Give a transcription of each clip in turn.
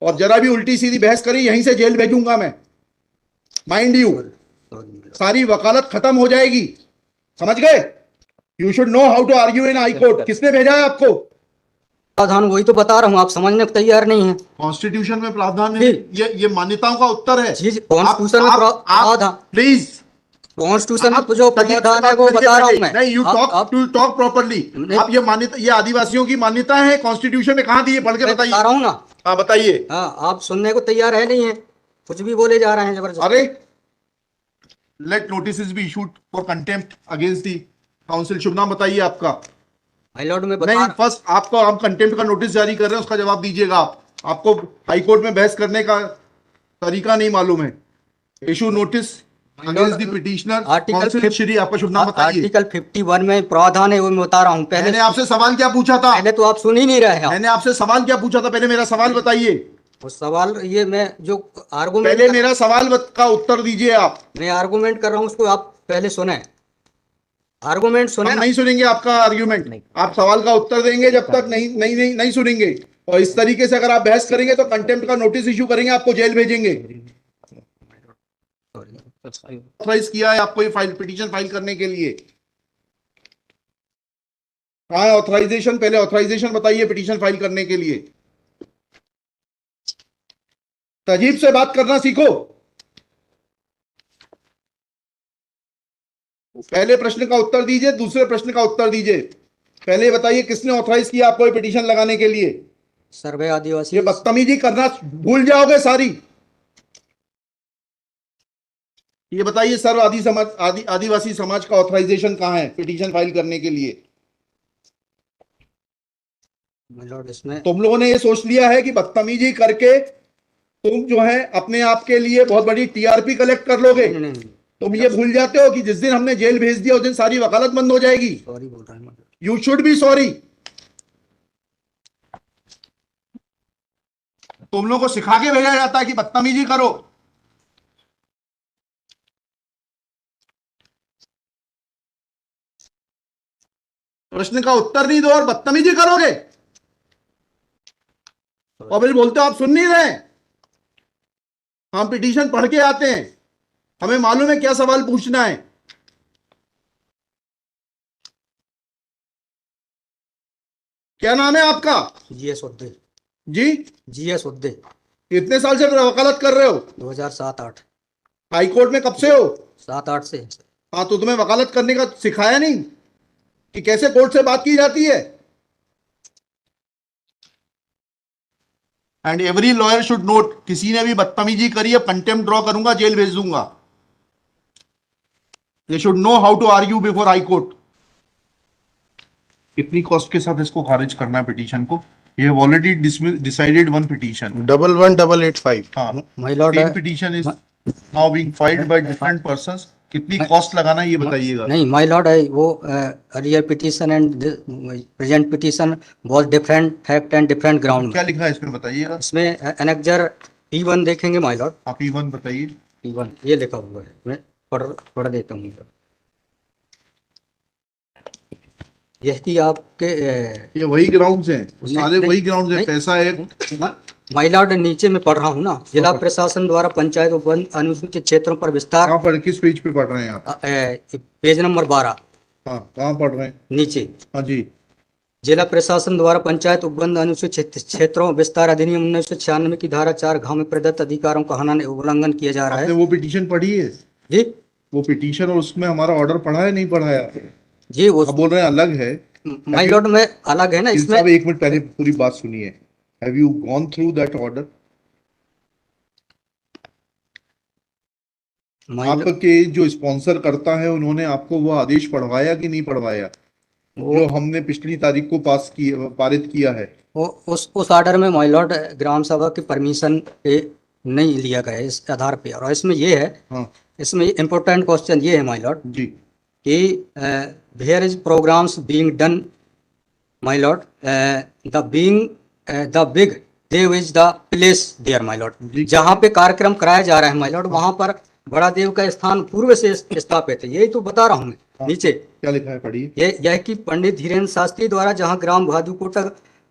और जरा भी उल्टी सीधी बहस करी यहीं से जेल भेजूंगा मैं, माइंड यू। सारी वकालत खत्म हो जाएगी, समझ गए? You should know how to argue in high court. किसने भेजा है आपको? प्रावधान वही तो बता रहा हूँ, आप समझने को तैयार नहीं है। कॉन्स्टिट्यूशन में प्रावधान है, ये मान्यताओं का उत्तर है। कॉन्स्टिट्यूशन में प्रावधान, प्लीज कॉन्स्टिट्यूशन में जो प्रावधान है वो बता रहा हूँ मैं। नहीं, यू टॉक प्रॉपर्ली। आप ये मान्यता, ये आदिवासियों की मान्यता है, कॉन्स्टिट्यूशन में कहाँ दी है? पढ़ के बताइए। बता रहा हूँ ना। हाँ बताइए। हाँ, आप सुनने को तैयार है नहीं है, कुछ भी बोले जा रहे हैं जबरदस्त। अरे let notice be issued for contempt against the council. शुभ नाम बताइए आपका। माय लॉर्ड में नहीं, फर्स्ट आपको हम कंटेम्प्ट का नोटिस जारी कर रहे हैं, उसका जवाब दीजिएगा आप। आपको हाई कोर्ट में बहस करने का तरीका नहीं मालूम है। Issue notice against the petitioner council. Shri आपका शुभ नाम बताइए। आर्टिकल 51 में प्रावधान है, वो मैं बता रहा हूँ। पहले मैंने आपसे सवाल क्या पूछा था? पहले तो आप सुन ही नहीं रहे हैं। मैंने आपसे सवाल क्या पूछा था? पहले मेरा सवाल बताइए। वो सवाल ये मैं जो आर्गुमेंट, पहले मेरा सवाल का उत्तर दीजिए आप। मैं आर्गुमेंट कर रहा हूँ, उसको आप पहले सुने। आर्गुमेंट सुने। हम नहीं सुनेंगे आपका आर्ग्यूमेंट, आप सवाल का उत्तर देंगे जब तक नहीं सुनेंगे। और इस तरीके से अगर आप बहस करेंगे तो कंटेम्प्ट का नोटिस इशू करेंगे, आपको जेल भेजेंगे। ऑथराइज किया है आपको ये फाइल, पिटीशन फाइल करने के लिए? कहाँ है ऑथराइजेशन? पहले ऑथराइजेशन बताइए पिटीशन फाइल करने के लिए। तजीब से बात करना सीखो। पहले प्रश्न का उत्तर दीजिए, दूसरे प्रश्न का उत्तर दीजिए। पहले बताइए किसने ऑथराइज किया आपको ये पिटीशन लगाने के लिए? सर्वे आदिवासी। ये बदतमीजी करना भूल जाओगे सारी। ये बताइए सर्व आदिवासी समाज का ऑथराइजेशन कहाँ है पिटीशन फाइल करने के लिए? इसमें तुम लोगों ने ये सोच लिया है कि बदतमीजी करके तुम जो है अपने आप के लिए बहुत बड़ी टीआरपी कलेक्ट कर लोगे। तुम ये भूल जाते हो कि जिस दिन हमने जेल भेज दिया उस दिन सारी वकालत बंद हो जाएगी। सॉरी बोल रहा हूं। You should be sorry. तुम लोगों को सिखा के भेजा जाता है कि बदतमीजी करो। प्रश्न का उत्तर नहीं दो और बदतमीजी करोगे, और फिर बोलते हो आप सुन नहीं रहे। हम पिटीशन पढ़ के आते हैं, हमें मालूम है क्या सवाल पूछना है। क्या नाम है आपका? जीएस उद्दे। जी, जीएस उद्दे। कितने साल से वकालत कर रहे हो? 2007-8। हाई कोर्ट में कब से हो? 7-8 से। हाँ, तो तुम्हें वकालत करने का सिखाया नहीं कि कैसे कोर्ट से बात की जाती है? And every lawyer should note, किसी ने भी बदतमीजी करी है कंटेम्प्ट ड्रॉ करूंगा, जेल भेज दूंगा। They should know how to argue before high court. कितनी कॉस्ट के साथ इसको खारिज करना है पिटीशन को? ये have already decided one petition 11185। हाँ, my lord, same petition is now being filed by different persons. कितनी कॉस्ट लगाना है ये बताइएगा। नहीं माय लॉर्ड, वो earlier petition and present petition was different fact and different ground. क्या लिखा है इसमें बताइएगा। इसमें एनेक्जर P1 देखेंगे माय लॉर्ड। आप P1 बताइए। P1 ये लिखा हुआ है, मैं पढ़ देता हूँ। यही आपके ये वही ग्राउंड्स हैं, सारे वही ग्राउंड्स हैं। पैसा है माय लॉर्ड, नीचे में पढ़ रहा हूँ ना। जिला प्रशासन द्वारा पंचायत उपवन अनुसूचित क्षेत्रों पर विस्तार। कहाँ पढ़, किस पेज पे पढ़ रहे हैं आप? Page number 12। हाँ, कहाँ पढ़ रहे हैं? नीचे। हाँ जी। जिला प्रशासन द्वारा पंचायत उपबंध अनुसूचित क्षेत्रों विस्तार अधिनियम 1996 की धारा 4 में प्रदत्त अधिकारों का उल्लंघन किया जा रहा है। आपने वो पिटीशन पढ़ी है जी? वो पिटीशन और उसमें हमारा ऑर्डर पढ़ा है नहीं पढ़ाया? जी, वो बोल रहे हैं अलग है। माय लॉर्ड में अलग है ना इसमें। एक मिनट पहले पूरी बात सुनिए। Have you gone through that order? आपके जो स्पॉन्सर करता है उन्होंने आपको वो आदेश पढ़वाया कि नहीं पढ़वाया जो हमने पिछली तारीख को पारित किया है? उस ऑर्डर में माय लॉर्ड ग्राम सभा की परमिशन पे नहीं लिया गया इस आधार पे। और इसमें ये है, हाँ, इसमें इम्पोर्टेंट क्वेश्चन ये है माय लॉर्ड जी कि where is programs being done my lord, the big देव is the place there my lord. जहाँ पे कार्यक्रम कराया जा रहा है माय लॉर्ड, वहाँ पर बड़ा देव का स्थान पूर्व से स्थापित है। यही तो बता रहा हूँ मैं। नीचे क्या लिखा है पढ़िए। यह कि पंडित धीरेन्द्र शास्त्री द्वारा जहाँ ग्राम भादुकोटा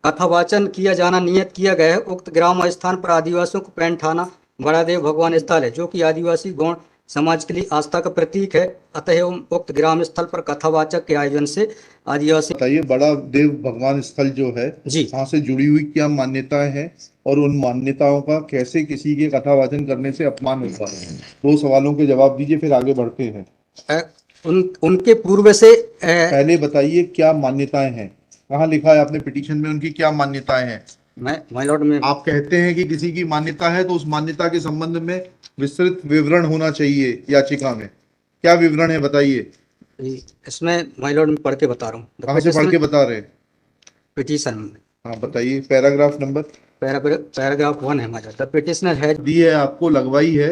कथावाचन किया जाना नियत किया गया है। उक्त ग्राम स्थान पर आदिवासियों को पैंट थाना बड़ादेव भगवान स्थल है, जो कि आदिवासी गौण समाज के लिए आस्था का प्रतीक है। अतः उक्त ग्राम स्थल पर कथावाचक के आयोजन से आदिवासी। बताइए, बड़ा देव भगवान स्थल जो है जी। वहां से जुड़ी हुई क्या मान्यताएं हैं और उन मान्यताओं का कैसे किसी के कथावाचन करने से अपमान होता है? दो सवालों के जवाब दीजिए, फिर आगे बढ़ते हैं। उनके पूर्व से पहले बताइए क्या मान्यताएं हैं, कहाँ लिखा है आपने पिटीशन में उनकी क्या मान्यताएं हैं? माय लॉर्ड में आप कहते हैं कि किसी की मान्यता है तो उस मान्यता के संबंध में विस्तृत विवरण होना चाहिए याचिका में। क्या विवरण है बताइए। इसमें माय लॉर्ड में पढ़ के बता रहा हूँ, कहाँ से पढ़ के बता रहे हैं? पिटीशन में। हाँ बताइए, पैराग्राफ नंबर। पैराग्राफ 1 है my lord. The petitioner has the है आपको, लगवाई है,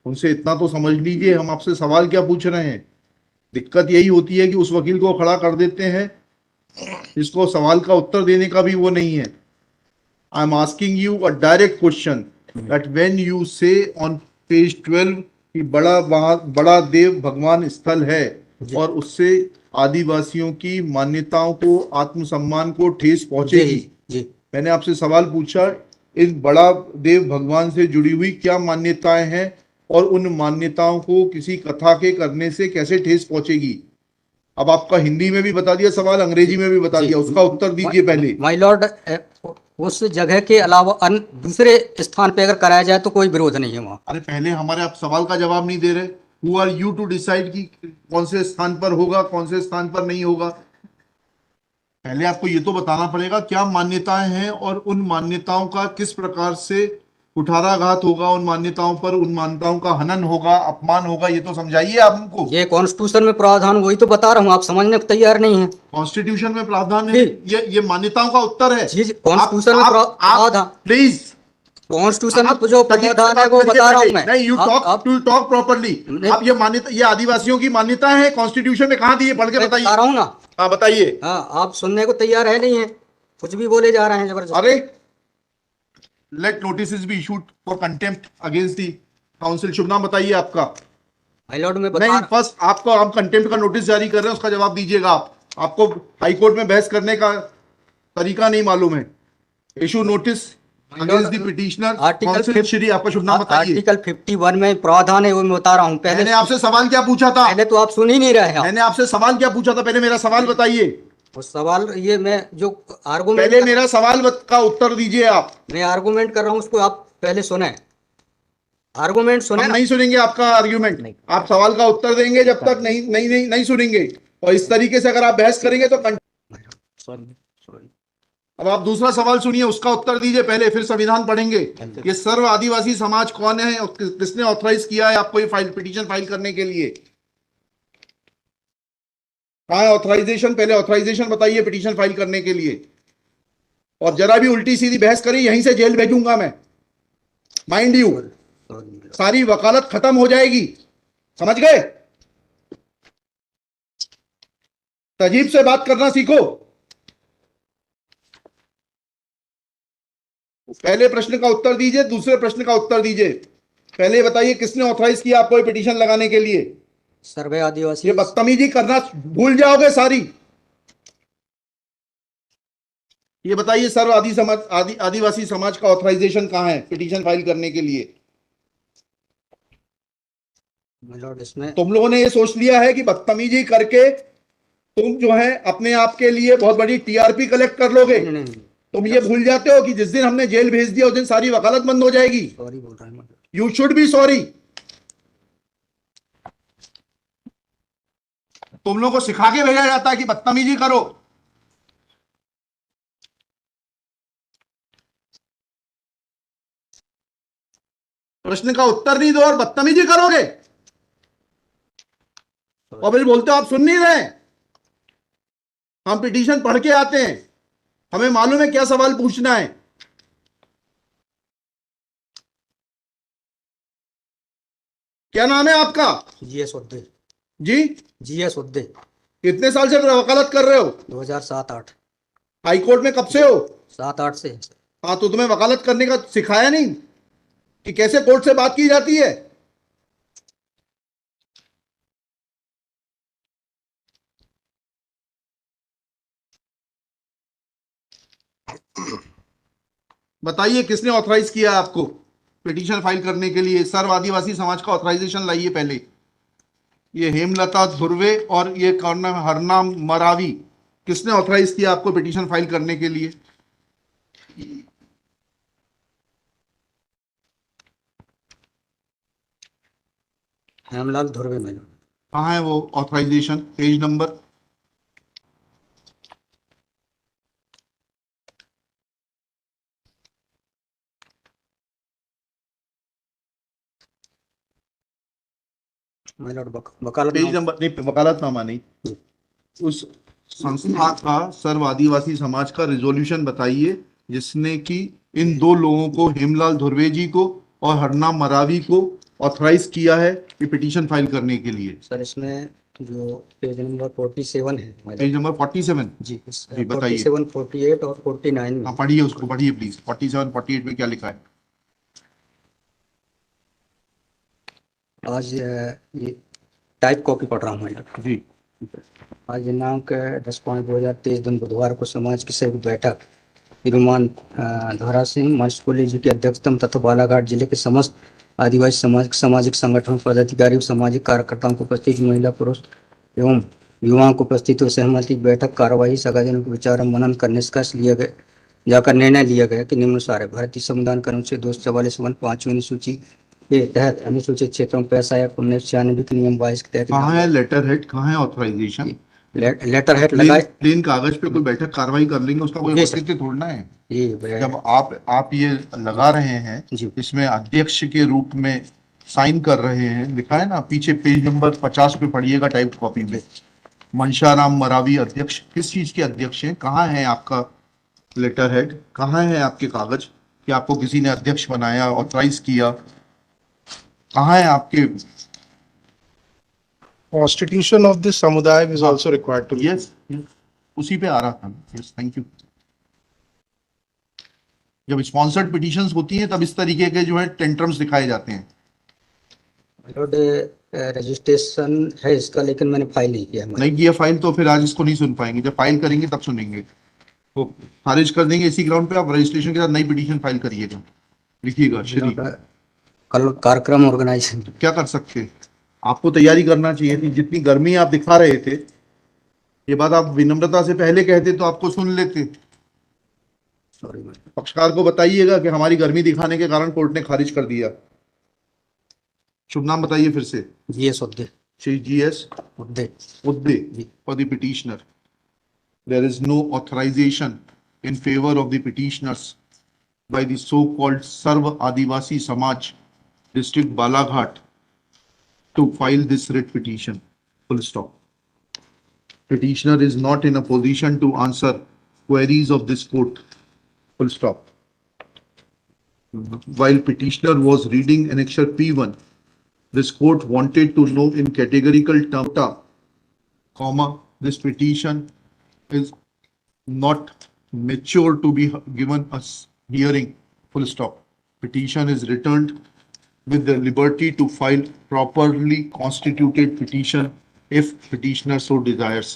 उनसे इतना तो समझ लीजिए हम आपसे सवाल क्या पूछ रहे हैं। दिक्कत यही होती है कि उस वकील को खड़ा कर देते हैं जिसको सवाल का उत्तर देने का भी वो नहीं है। I am asking you a direct question that when you से ऑन पेज 12 कि बड़ा देव भगवान स्थल है और उससे आदिवासियों की मान्यताओं को, आत्मसम्मान को ठेस पहुंचेगी। जी। मैंने आपसे सवाल पूछा, इस बड़ा देव भगवान से जुड़ी हुई क्या मान्यताएं हैं और उन मान्यताओं को किसी कथा के करने से कैसे ठेस पहुंचेगी। अब आपका हिंदी में भी बता दिया सवाल, अंग्रेजी में भी बता दिया, उसका उत्तर दीजिए पहले। माय लॉर्ड, उस जगह के अलावा अन्य दूसरे स्थान पे अगर कराया जाए तो कोई विरोध नहीं है वहाँ। अरे पहले हमारे आप सवाल का जवाब नहीं दे रहे। Who are you to decide कि कौन से स्थान पर होगा, कौन से स्थान पर नहीं होगा। पहले आपको ये तो बताना पड़ेगा क्या मान्यताएं हैं और उन मान्यताओं का किस प्रकार से कुठाराघात होगा, उन मान्यताओं पर, उन मान्यताओं का हनन होगा, अपमान होगा, ये तो समझाइए आप हमको। ये कॉन्स्टिट्यूशन में प्रावधान, वही तो बता रहा हूँ, आप समझने को तैयार नहीं है। कॉन्स्टिट्यूशन में प्रावधान है, ये मान्यताओं का उत्तर है। जी, कॉन्स्टिट्यूशन में प्रावधान, प्लीज, कॉन्स्टिट्यूशन में जो प्रावधान है वो बता रहा हूँ मैं। नहीं, यू टॉक प्रॉपर्ली। आप ये मान्यता, ये आदिवासियों की मान्यता है, कॉन्स्टिट्यूशन में कहाँ दी है, पढ़ के बताइए। बता रहा हूँ ना। हाँ बताइए। हाँ, आप सुनने को तैयार है नहीं है, कुछ भी बोले जा रहे हैं जबरदस्त। अरे, let notice be issued for contempt against the council. शुभ नाम बताइए आपका। माय लॉर्ड में नहीं, फर्स्ट आपको, आप कंटेम्प्ट का नोटिस जारी कर रहे हैं, उसका जवाब दीजिएगा आप। आपको हाईकोर्ट में बहस करने का तरीका नहीं मालूम है। Issue notice against the petitioner. Council Shri, आपका शुभ नाम बताइए। आर्टिकल 51 में प्रावधान है, वो मैं बता रहा हूँ। मैंने आपसे सवाल क्या पूछा था? पहले तो आप सुन ही नहीं रहे हैं। मैंने आपसे सवाल क्या पूछा था, पहले मेरा सवाल बताइए। वो सवाल, ये मैं जो आर्गुमेंट, पहले मेरा सवाल का उत्तर दीजिए आप। मैं आर्गुमेंट कर रहा हूँ, उसको आप पहले सुने। आर्गुमेंट सुने। हम नहीं सुनेंगे आपका आर्ग्यूमेंट, आप सवाल का उत्तर देंगे जब तक नहीं सुनेंगे। और इस तरीके से अगर आप बहस करेंगे तो अब आप दूसरा सवाल सुनिए, उसका उत्तर दीजिए पहले, फिर संविधान पढ़ेंगे। ये सर्व आदिवासी समाज कौन है और किसने ऑथराइज किया है आपको ये पिटीशन फाइल करने के लिए? कहाँ है ऑथराइजेशन? पहले ऑथराइजेशन बताइए पिटीशन फाइल करने के लिए। और जरा भी उल्टी सीधी बहस करी, यहीं से जेल भेजूंगा मैं, माइंड यू। सारी वकालत खत्म हो जाएगी, समझ गए? तजीब से बात करना सीखो। पहले प्रश्न का उत्तर दीजिए, दूसरे प्रश्न का उत्तर दीजिए। पहले बताइए किसने ऑथराइज किया आपको ये पिटीशन लगाने के लिए? सर्वे आदिवासी। ये बदतमीजी करना भूल जाओगे सारी। ये बताइए सर्व आदिवासी समाज का ऑथराइजेशन कहां है पिटीशन फाइल करने के लिए? इसमें तुम लोगों ने ये सोच लिया है कि बदतमीजी करके तुम जो है अपने आप के लिए बहुत बड़ी टीआरपी कलेक्ट कर लोगे। नहीं। तुम ये भूल जाते हो कि जिस दिन हमने जेल भेज दिया उस दिन सारी वकालत बंद हो जाएगी। सॉरी बोल रहा हूं। You should be sorry. तुम लोगों को सिखा के भेजा जाता है कि बदतमीजी करो। प्रश्न का उत्तर नहीं दो और बदतमीजी करोगे, और फिर बोलते हो आप सुन नहीं रहे। हम पिटीशन पढ़ के आते हैं, हमें मालूम है क्या सवाल पूछना है। क्या नाम है आपका? जीएस उद्दे। जी, जीएस उद्दे। कितने साल से वकालत कर रहे हो? 2007-8। हाई कोर्ट में कब से हो? 7-8 से। हाँ, तो तुम्हें वकालत करने का सिखाया नहीं कि कैसे कोर्ट से बात की जाती है? बताइए किसने ऑथराइज किया आपको पिटीशन फाइल करने के लिए? सर्व आदिवासी समाज का ऑथराइजेशन लाइए पहले। ये हेमलता धुर्वे और ये कौन नाम है, हरनाम मरावी, किसने ऑथराइज किया आपको पिटीशन फाइल करने के लिए? Hemlal Dhurve my lord. कहाँ है वो authorisation? Page number? My lord वकालत पेज नंबर नहीं, वकालतनामा नहीं, उस संस्था का सर्व आदिवासी समाज का रिजोल्यूशन बताइए जिसने कि इन दो लोगों को, हेमलाल धुर्वे जी को और हरनाम मरावी को, ऑथराइज किया है कि पिटीशन फाइल करने के लिए। सर इसमें जो पेज नंबर 47 है my lord। Page number 47? जी जी बताइए। 47, 48 और 49 में। हाँ पढ़िए, उसको पढ़िए प्लीज। 47, 48 में क्या लिखा है? आज ये टाइप कॉपी पढ़ रहा हूँ मैं। जी आज दिनांक 10/5/2023 दिन बुधवार को समाज की संयुक्त बैठक श्रीमान धारा सिंह मर्सकोली जी की अध्यक्षता में तथा बालाघाट जिले के समस्त आदिवासी समाज सामाजिक संगठनों पदाधिकारी और सामाजिक कार्यकर्ताओं को उपस्थित महिला पुरुष एवं युवाओं को उपस्थित हुए सहमति बैठक कार्यवाही सगाजनों के विचार और मनन कर निष्कर्ष लिया गया जाकर निर्णय लिया गया कि निम्नानुसार है। भारतीय संविधान के अनुच्छेद 244 अनुसूची के तहत अनुसूचित क्षेत्रों में पैसा या 1996 के नियम 22 के तहत कहाँ है लेटर हेड, कहाँ है ऑथराइजेशन? लेटर हेड लगाए। प्लेन कागज पे कोई बैठक कार्रवाई कर लेंगे, उसका कोई जी सर। औचित्य थोड़ना है। ये जब आप ये लगा रहे हैं, जी। इसमें अध्यक्ष के रूप में साइन कर रहे हैं, लिखा है ना पीछे, पेज नंबर 50 पे पढ़िएगा टाइप कॉपी में, मनशाराम मरावी अध्यक्ष। किस चीज के अध्यक्ष हैं? कहाँ है आपका लेटर हेड? कहाँ है आपके कागज कि आपको किसी ने अध्यक्ष बनाया, ऑथराइज किया? कहाँ है आपके? Constitution of this samudaya is also required to be. Yes, उसी पे आ रहा था। Yes, thank you. जब स्पॉन्सर्ड पिटीशंस होती हैं तब इस तरीके के जो है टेंट्रम्स दिखाए जाते हैं। लॉर्ड रजिस्ट्रेशन है इसका, लेकिन मैंने फाइल नहीं किया। नहीं किया फाइल तो फिर आज इसको नहीं सुन पाएंगे। जब फाइल करेंगे तब सुनेंगे। तो खारिज कर देंगे इसी ग्राउंड पे। आप रजिस्ट्रेशन के साथ नई पिटीशन फाइल करिएगा, लिखिएगा श्री। कल कार्यक्रम ऑर्गेनाइजेशन क्या कर सकते हैं? आपको तैयारी करना चाहिए थी। जितनी गर्मी आप दिखा रहे थे, ये बात आप विनम्रता से पहले कहते तो आपको सुन लेते। Sorry ma'am. पक्षकार को बताइएगा कि हमारी गर्मी दिखाने के कारण कोर्ट ने खारिज कर दिया। शुभ नाम बताइए फिर से। GS Udde. Shri GS Udde. Udde for the petitioner. There is no authorization in favor of the petitioners by the so-called Sarva Adivasi Samaj District Balaghat to file this writ petition. Full stop. Petitioner is not in a position to answer queries of this court. Full stop. While petitioner was reading annexure P1, this court wanted to know in categorical terms, comma, this petition is not mature to be given a hearing, full stop. Petition is returned with the liberty to file properly constituted petition if petitioner so desires.